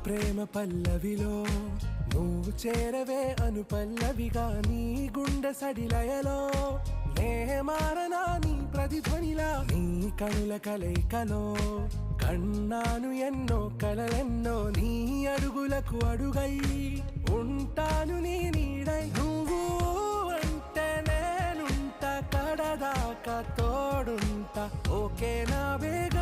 ప్రేమ పల్లవిలో నువ్వు చేరవే అను పల్లవిగా నీ గుండె సడిలయలో నే మారనా నీ ప్రతిధ్వనిలా నీ కనుల కలయికలో కన్నాను ఎన్నో కలలెన్నో నీ అడుగులకు అడుగై ఉంటాను నీ నీడై నువ్వు అంటే నేనుంటా కడదాకా తోడుంటా ఓకే నా బేగ